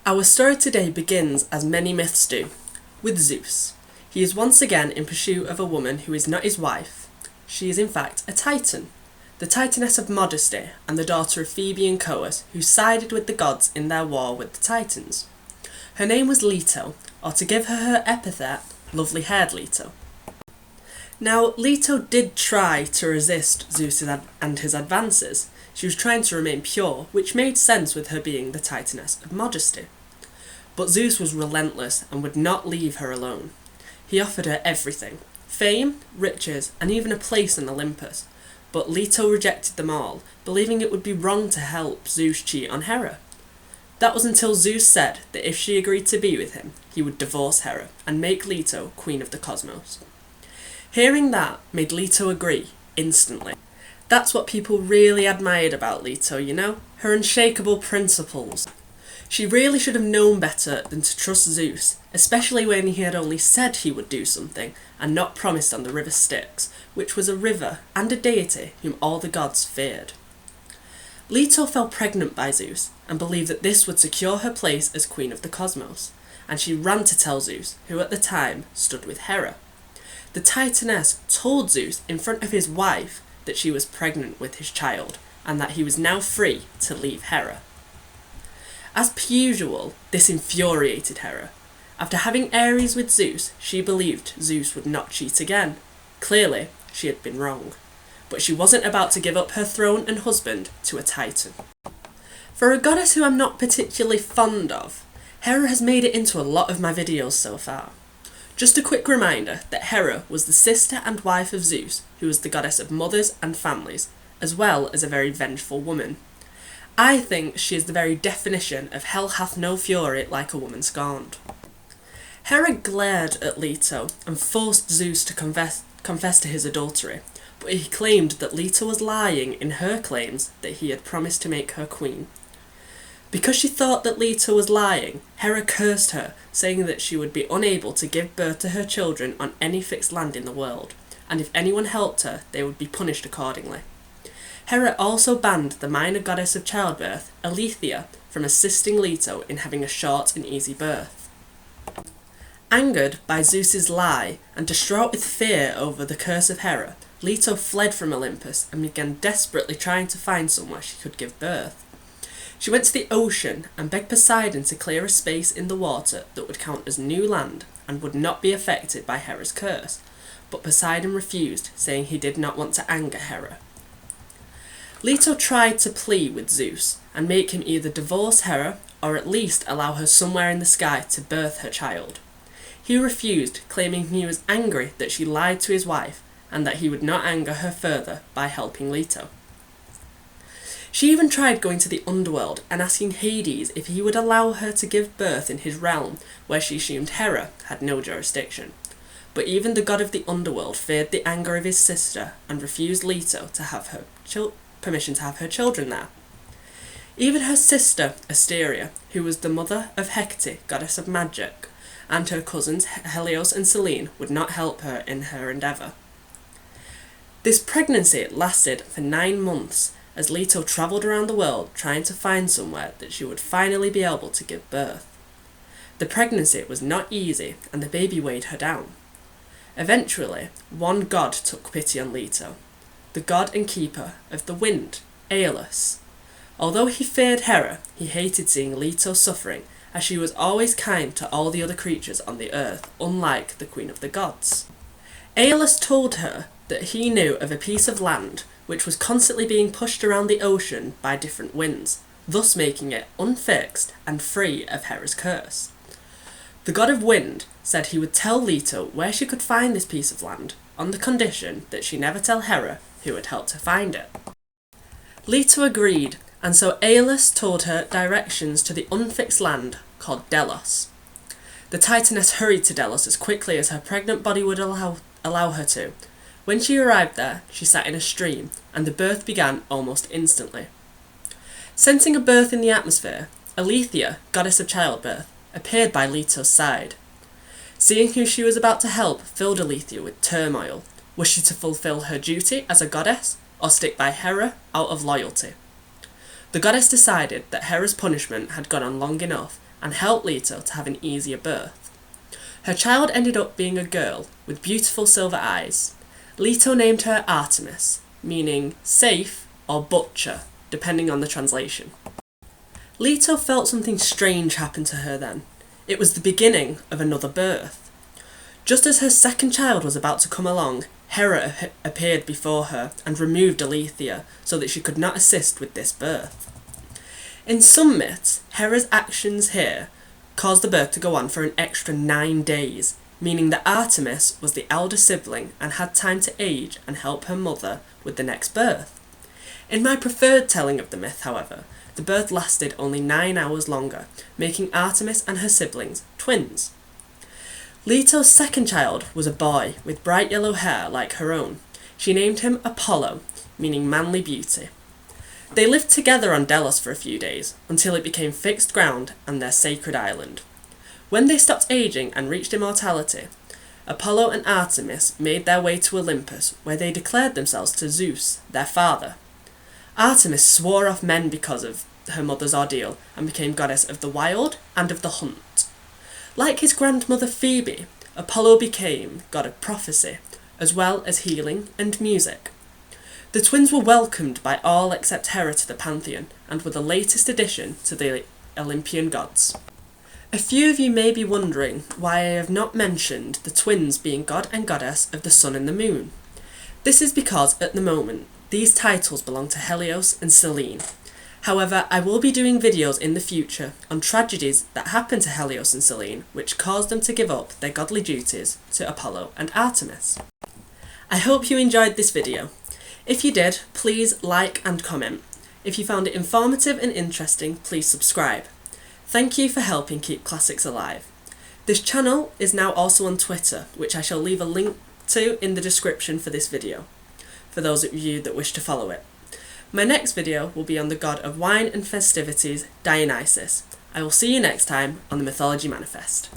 Our story today begins, as many myths do, with Zeus. He is once again in pursuit of a woman who is not his wife. She is in fact a Titan, the Titaness of modesty and the daughter of Phoebe and Coeus, who sided with the gods in their war with the Titans. Her name was Leto, or to give her epithet, lovely-haired Leto. Now, Leto did try to resist Zeus and his advances. She was trying to remain pure, which made sense with her being the Titaness of modesty. But Zeus was relentless and would not leave her alone. He offered her everything: fame, riches, and even a place in Olympus. But Leto rejected them all, believing it would be wrong to help Zeus cheat on Hera. That was until Zeus said that if she agreed to be with him, he would divorce Hera and make Leto queen of the cosmos. Hearing that made Leto agree instantly. That's what people really admired about Leto, you know? Her unshakable principles. She really should have known better than to trust Zeus, especially when he had only said he would do something and not promised on the river Styx, which was a river and a deity whom all the gods feared. Leto fell pregnant by Zeus and believed that this would secure her place as queen of the cosmos, and she ran to tell Zeus, who at the time stood with Hera. The Titaness told Zeus in front of his wife that she was pregnant with his child, and that he was now free to leave Hera. As per usual, this infuriated Hera. After having Ares with Zeus, she believed Zeus would not cheat again. Clearly, she had been wrong. But she wasn't about to give up her throne and husband to a Titan. For a goddess who I'm not particularly fond of, Hera has made it into a lot of my videos so far. Just a quick reminder that Hera was the sister and wife of Zeus, who was the goddess of mothers and families, as well as a very vengeful woman. I think she is the very definition of hell hath no fury like a woman scorned. Hera glared at Leto and forced Zeus to confess to his adultery, but he claimed that Leto was lying in her claims that he had promised to make her queen. Because she thought that Leto was lying, Hera cursed her, saying that she would be unable to give birth to her children on any fixed land in the world, and if anyone helped her, they would be punished accordingly. Hera also banned the minor goddess of childbirth, Alethea, from assisting Leto in having a short and easy birth. Angered by Zeus's lie and distraught with fear over the curse of Hera, Leto fled from Olympus and began desperately trying to find somewhere she could give birth. She went to the ocean and begged Poseidon to clear a space in the water that would count as new land and would not be affected by Hera's curse, but Poseidon refused, saying he did not want to anger Hera. Leto tried to plead with Zeus and make him either divorce Hera or at least allow her somewhere in the sky to birth her child. He refused, claiming he was angry that she lied to his wife and that he would not anger her further by helping Leto. She even tried going to the underworld and asking Hades if he would allow her to give birth in his realm, where she assumed Hera had no jurisdiction. But even the god of the underworld feared the anger of his sister and refused Leto to have her permission to have her children there. Even her sister, Asteria, who was the mother of Hecate, goddess of magic, and her cousins Helios and Selene would not help her in her endeavour. This pregnancy lasted for 9 months, as Leto travelled around the world trying to find somewhere that she would finally be able to give birth. The pregnancy was not easy, and the baby weighed her down. Eventually, one god took pity on Leto, the god and keeper of the wind, Aeolus. Although he feared Hera, he hated seeing Leto suffering, as she was always kind to all the other creatures on the earth, unlike the queen of the gods. Aeolus told her that he knew of a piece of land which was constantly being pushed around the ocean by different winds, thus making it unfixed and free of Hera's curse. The god of wind said he would tell Leto where she could find this piece of land, on the condition that she never tell Hera who had helped her find it. Leto agreed, and so Aeolus told her directions to the unfixed land called Delos. The Titaness hurried to Delos as quickly as her pregnant body would allow her to. When she arrived there, she sat in a stream, and the birth began almost instantly. Sensing a birth in the atmosphere, Alethea, goddess of childbirth, appeared by Leto's side. Seeing who she was about to help filled Alethea with turmoil. Was she to fulfill her duty as a goddess, or stick by Hera out of loyalty? The goddess decided that Hera's punishment had gone on long enough and helped Leto to have an easier birth. Her child ended up being a girl with beautiful silver eyes. Leto named her Artemis, meaning safe or butcher, depending on the translation. Leto felt something strange happen to her then. It was the beginning of another birth. Just as her second child was about to come along, Hera appeared before her and removed Aletheia so that she could not assist with this birth. In some myths, Hera's actions here caused the birth to go on for an extra 9 days, meaning that Artemis was the elder sibling and had time to age and help her mother with the next birth. In my preferred telling of the myth, however, the birth lasted only 9 hours longer, making Artemis and her siblings twins. Leto's second child was a boy with bright yellow hair like her own. She named him Apollo, meaning manly beauty. They lived together on Delos for a few days, until it became fixed ground and their sacred island. When they stopped aging and reached immortality, Apollo and Artemis made their way to Olympus, where they declared themselves to Zeus, their father. Artemis swore off men because of her mother's ordeal and became goddess of the wild and of the hunt. Like his grandmother Phoebe, Apollo became god of prophecy, as well as healing and music. The twins were welcomed by all except Hera to the pantheon, and were the latest addition to the Olympian gods. A few of you may be wondering why I have not mentioned the twins being god and goddess of the sun and the moon. This is because, at the moment, these titles belong to Helios and Selene. However, I will be doing videos in the future on tragedies that happened to Helios and Selene, which caused them to give up their godly duties to Apollo and Artemis. I hope you enjoyed this video. If you did, please like and comment. If you found it informative and interesting, please subscribe. Thank you for helping keep classics alive. This channel is now also on Twitter, which I shall leave a link to in the description for this video, for those of you that wish to follow it. My next video will be on the god of wine and festivities, Dionysus. I will see you next time on the Mythology Manifest.